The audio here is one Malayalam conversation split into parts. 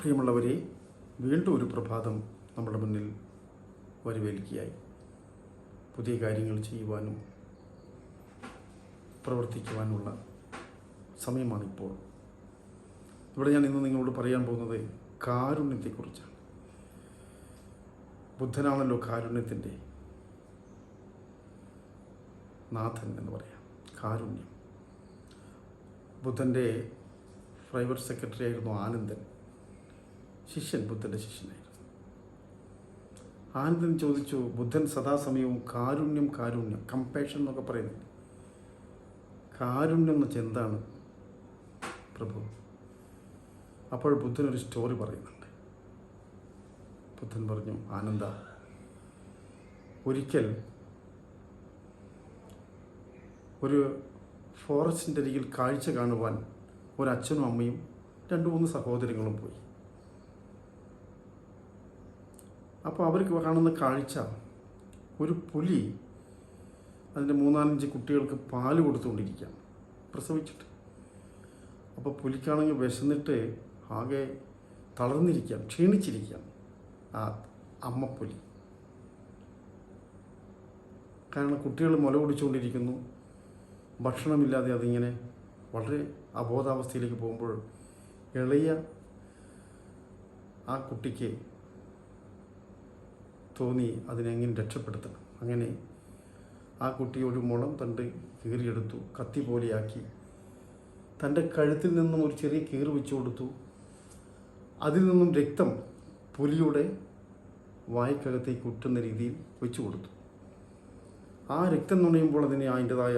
പ്രിയമുള്ളവരെ, വീണ്ടും ഒരു പ്രഭാതം നമ്മുടെ മുന്നിൽ വരവേൽക്കുകയായി. പുതിയ കാര്യങ്ങൾ ചെയ്യുവാനും പ്രവർത്തിക്കുവാനുള്ള സമയമാണിപ്പോൾ. ഇവിടെ ഞാൻ ഇന്ന് നിങ്ങളോട് പറയാൻ പോകുന്നത് കാരുണ്യത്തെക്കുറിച്ചാണ്. ബുദ്ധനാണല്ലോ കാരുണ്യത്തിൻ്റെ നാഥൻ എന്ന് പറയാം. കാരുണ്യം. ബുദ്ധൻ്റെ പ്രൈവറ്റ് സെക്രട്ടറി ആയിരുന്നു ആനന്ദൻ. ബുദ്ധൻ്റെ ശിഷ്യനായിരുന്നു. ആനന്ദൻ ചോദിച്ചു, ബുദ്ധൻ സദാസമയവും കാരുണ്യം കമ്പാഷൻ എന്നൊക്കെ പറയുന്നുണ്ട്. കാരുണ്യം എന്ന് വെച്ചാൽ എന്താണ് പ്രഭു? അപ്പോൾ ബുദ്ധൻ ഒരു സ്റ്റോറി പറയുന്നുണ്ട്. ബുദ്ധൻ പറഞ്ഞു, ആനന്ദ, ഒരിക്കൽ ഒരു ഫോറസ്റ്റിൻ്റെ അരികിൽ കാഴ്ച കാണുവാൻ ഒരച്ഛനും അമ്മയും 2-3 സഹോദരങ്ങളും പോയി. അപ്പോൾ അവർക്ക് കാണുന്ന കാഴ്ച, ഒരു പുലി അതിൻ്റെ 3-4 കുട്ടികൾക്ക് പാല് കൊടുത്തുകൊണ്ടിരിക്കുകയാണ് പ്രസവിച്ചിട്ട്. അപ്പോൾ പുലിക്കാണെങ്കിൽ വിശന്നിട്ട് ആകെ തളർന്നിരിക്കുകയാണ്, ക്ഷീണിച്ചിരിക്കുകയാണ് ആ അമ്മപ്പുലി. കാരണം കുട്ടികൾ മുല കുടിച്ചുകൊണ്ടിരിക്കുന്നു, ഭക്ഷണമില്ലാതെ അതിങ്ങനെ വളരെ അബോധാവസ്ഥയിലേക്ക് പോകുമ്പോൾ ഇളയ ആ കുട്ടിക്ക് തോന്നി അതിനെങ്ങനെ രക്ഷപ്പെടുത്തണം. അങ്ങനെ ആ കുട്ടി ഒരു മുളം തണ്ട് കീറിയെടുത്തു, കത്തി പോലെയാക്കി തൻ്റെ കഴുത്തിൽ നിന്നും ഒരു ചെറിയ കീറ് വെച്ചു കൊടുത്തു. അതിൽ നിന്നും രക്തം പുലിയുടെ വായ്ക്കകത്തേക്ക് ഉറ്റുന്ന രീതിയിൽ വെച്ചു കൊടുത്തു. ആ രക്തം നുണയുമ്പോൾ അതിന് അതിൻ്റെതായ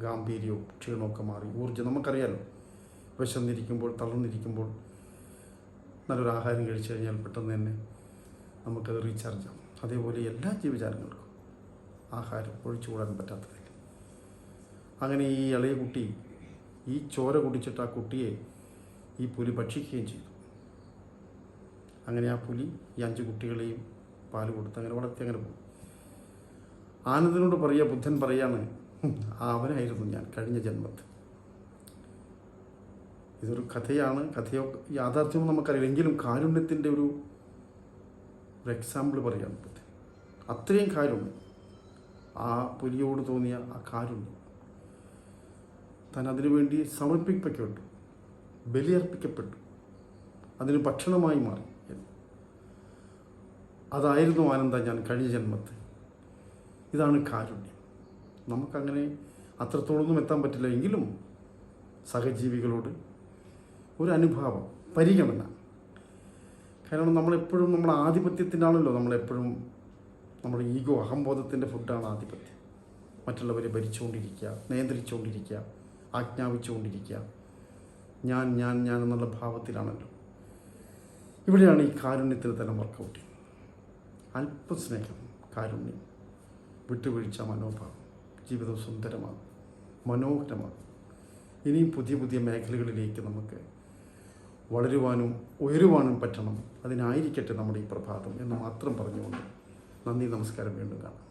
ഗാംഭീര്യവും ക്ഷീണമൊക്കെ മാറി. ഊർജ്ജം നമുക്കറിയാലോ, വിശന്നിരിക്കുമ്പോൾ തളർന്നിരിക്കുമ്പോൾ നല്ലൊരു ആഹാരം കഴിച്ചു കഴിഞ്ഞാൽ പെട്ടെന്ന് തന്നെ നമുക്കത് റീചാർജ് ആവും. അതേപോലെ എല്ലാ ജീവജാലങ്ങൾക്കും ആഹാരം ഒഴിച്ചുകൂടാൻ പറ്റാത്തതില്ല. അങ്ങനെ ഈ ഇളയ കുട്ടി ഈ ചോര കുടിച്ചിട്ട് ആ കുട്ടിയെ ഈ പുലി ഭക്ഷിക്കുകയും ചെയ്തു. അങ്ങനെ ആ പുലി ഈ 5 കുട്ടികളെയും പാല് കൊടുത്ത് അങ്ങനെ വളർത്തി അങ്ങനെ പോകും. ആനന്ദനോട് പറയുക, ബുദ്ധൻ പറയാണ്, അവനായിരുന്നു ഞാൻ കഴിഞ്ഞ ജന്മത്തിൽ. ഇതൊരു കഥയാണ്. കഥയോ യാഥാർത്ഥ്യമോ നമുക്കറിയില്ല, എങ്കിലും കാരുണ്യത്തിൻ്റെ ഒരു എക്സാമ്പിൾ പറയാൻ പറ്റും. അത്രയും കാരുണ്യം ആ പുലിയോട് തോന്നിയ ആ കാരുണ്യം, താൻ അതിനുവേണ്ടി സമർപ്പിക്കപ്പെട്ടു, ബലിയർപ്പിക്കപ്പെട്ടു, അതിന് ഭക്ഷണമായി മാറി. അതായിരുന്നു ആനന്ദ ഞാൻ കഴിഞ്ഞ ജന്മത്തിൽ. ഇതാണ് കാരുണ്യം. നമുക്കങ്ങനെ അത്രത്തോളൊന്നും എത്താൻ പറ്റില്ല, എങ്കിലും സഹജീവികളോട് ഒരു അനുഭാവം, പരിഗണന. കാരണം നമ്മളെപ്പോഴും നമ്മുടെ ആധിപത്യത്തിനാണല്ലോ, നമ്മളെപ്പോഴും നമ്മുടെ ഈഗോ, അഹംബോധത്തിൻ്റെ ഫുഡാണ് ആധിപത്യം. മറ്റുള്ളവരെ ഭരിച്ചുകൊണ്ടിരിക്കുക, നിയന്ത്രിച്ചുകൊണ്ടിരിക്കുക, ആജ്ഞാപിച്ചുകൊണ്ടിരിക്കുക, ഞാൻ ഞാൻ ഞാൻ എന്നുള്ള ഭാവത്തിലാണല്ലോ. ഇവിടെയാണ് ഈ കാരുണ്യത്തിന് തന്നെ വർക്കൗട്ട് ചെയ്യുന്നത്. അല്പസ്നേഹം, കാരുണ്യം, വിട്ടുവീഴ്ച മനോഭാവം, ജീവിതം സുന്ദരമാകും, മനോഹരമാകും. ഇനിയും പുതിയ പുതിയ മേഖലകളിലേക്ക് നമുക്ക് വളരുവാനും ഉയരുവാനും പറ്റണം. അതിനായിരിക്കട്ടെ നമ്മുടെ ഈ പ്രഭാതം എന്ന് മാത്രം പറഞ്ഞുകൊണ്ട് നന്ദി, നമസ്കാരം. വീണ്ടും കാണാം.